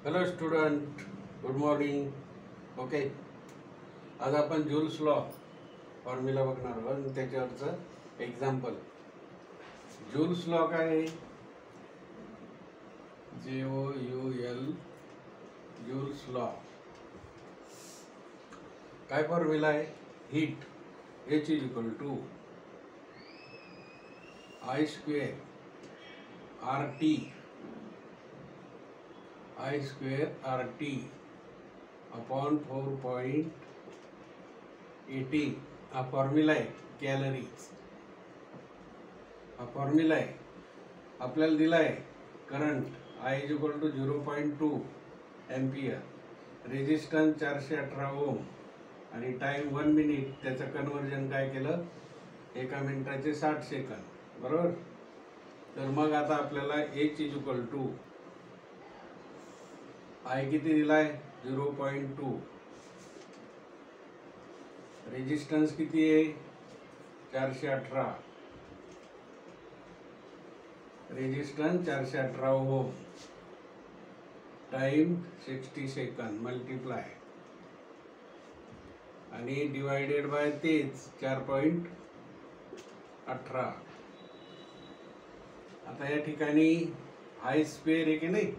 Hello student, good morning. Okay, आज आपण joules law formula बघणार आहोत आणि त्याच्यावरचं एक्झाम्पल. जूल्स लॉ काय आहे? JOUL, joules law. काय फॉर्म्युला आहे? Heat H = I² RT upon 4.18. हा फॉर्म्युला आहे. कॅलरीज हा फॉर्म्युला आहे. आपल्याला दिला आहे करंट I = 0.2 एम्पियर, रेजिस्टन्स 418 ओम आणि टाइम 1 मिनिट. त्याचं कन्वर्जन काय केलं? 1 मिनिटाचे 60 सेकंद. बरोबर. तर मग आता आपल्याला H = I किती दिलाय? 0.2. रेजिस्टन्स किती आहे? 418. रेजिस्टन्स 418 ओम, टाइम 60 सेकंद, मल्टिप्लाय आणि डिवायडेड बाय तेच 4.18. आता या ठिकाणी I² आहे की नाही?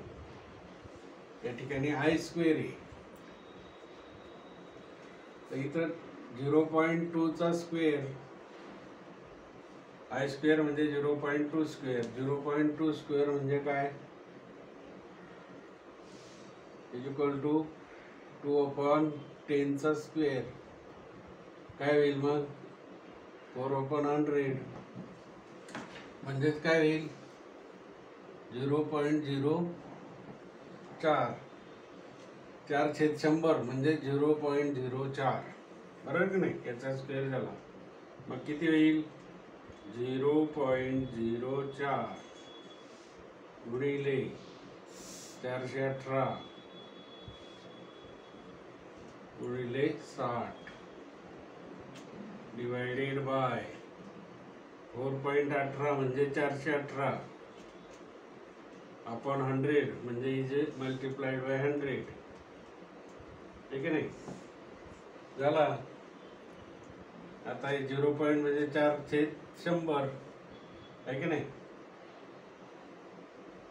या ठिकाणी I² आहे. तर इथं 0.2 चा स्क्वेअर, I² म्हणजे 0.2 स्क्वेअर. 0.2 स्क्वेअर म्हणजे काय? = 2/10 चा स्क्वेअर. काय होईल मग? 4/100. म्हणजेच काय होईल? 0.04. 4/100 म्हणजे 0.04. बरोबर की नाही? याचा स्क्वेअर झाला. मग किती होईल? 0.04 गुणिले 418 गुणिले 60 डिवायडेड बाय 4.18 म्हणजे 418 अपॉन 100 म्हणजे इज मल्टिप्लाइड बाय 100. ठीक आहे नाही? झाला. आता 0 पॉइंट म्हणजे 4/100 आहे की नाही?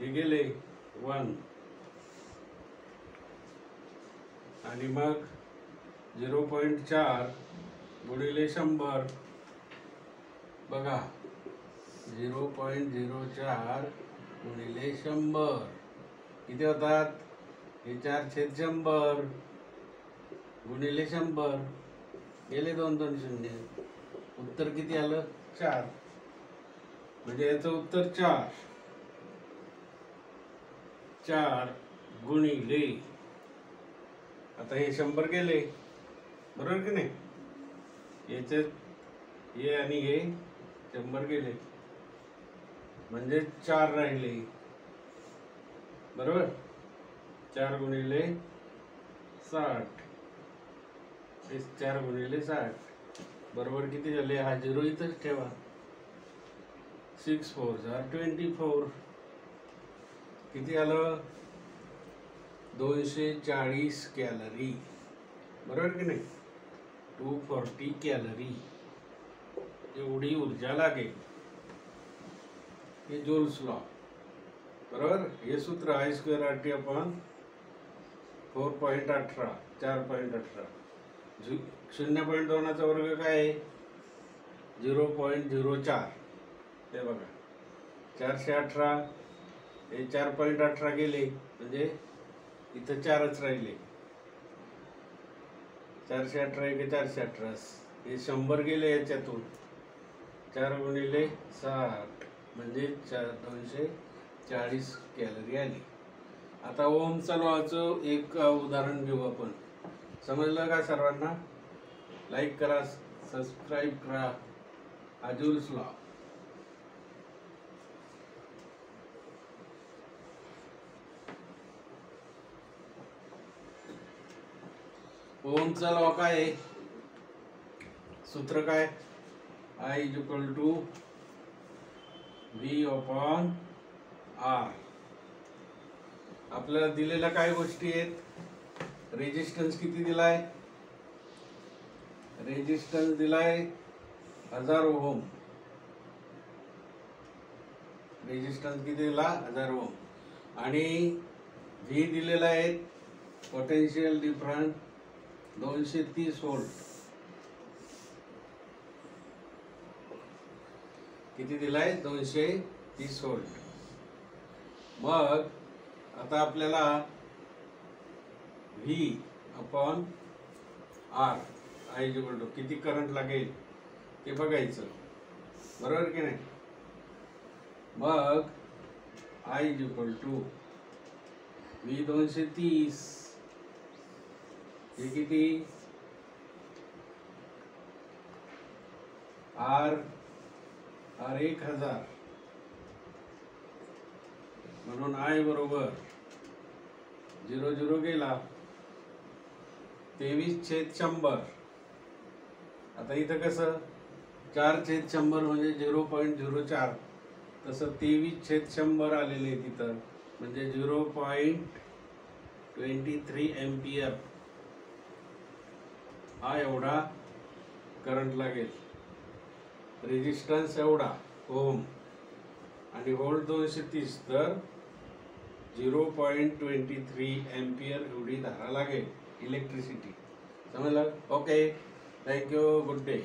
हे गेले 1 आणि मग 0.4 गुणिले 100. बघा, 0.04 गुणिले 100 किती होतात? हे 4/100 गुणिले 100 गेले 2 2 0. उत्तर किती आलं? 4. म्हणजे याचं उत्तर 4 गुणिले, आता हे 100 गेले. बरोबर की नाही? याचे हे आणि हे 100 गेले म्हणजे 4 राहिले. बरोबर. 4 गुणिले 60, 4 गुणिले 60 बरोबर किती झाले? हा 0 इथंच ठेवा. 6 4 24. किती आलं? 240 कॅलरी. बरोबर की नाही? 240 कॅलरी एवढी ऊर्जा लागेल. हे जूल्स लॉ. बरोबर. हे सूत्र I² RT अपॉन 4.18 4.18. 0.2 चा वर्ग काय आहे? 0.04. हे बघा, 418 हे 4.18 गेले म्हणजे इथं 4च राहिले. 418 × 418 हे 100 गेले याच्यातून. 4 गुणिले 60 म्हणजे 240 कॅलरी आली. आता ओमचा लॉचं एक उदाहरण घेऊ आपण. समजलं का सर्वांना? लाईक करा, सबस्क्राईब करा. हा जूल्स लॉ. ओमचा लॉ काय आहे? सूत्र काय? I = V/R. आपल्याला दिलेल्या काय गोष्टी आहेत? रेजिस्टन्स किती दिलाय? रेजिस्टन्स दिलाय 1000 ओहम. रेजिस्टन्स किती दिला? 1000 ओहम. आणि व्ही दिलेला आहे पोटेन्शियल डिफरन्स 230 व्होल्ट. किती दिलाय? 230 व्होल्ट. मग आता आपल्याला V upon R I equal to किती करंट लागेल ते बघायचं, बरोबर की नाही? मग I इक्वल टू V 230 हे किती? R 1000 म्हणून I बरोबर 0 0 गेला 23/100. आता इथं कसं 4/100 म्हणजे 0.04, तसं 23/100 आलेले आहे तिथं, म्हणजे 0.23 एम्पियर हा एवढा करंट लागेल. रेजिस्टन्स एवढा ओम आणि व्होल्ट 230, तर 0.23 एम्पियर एवढी धारा लागेल इलेक्ट्रिसिटी. समजलं? Okay, thank you, good day.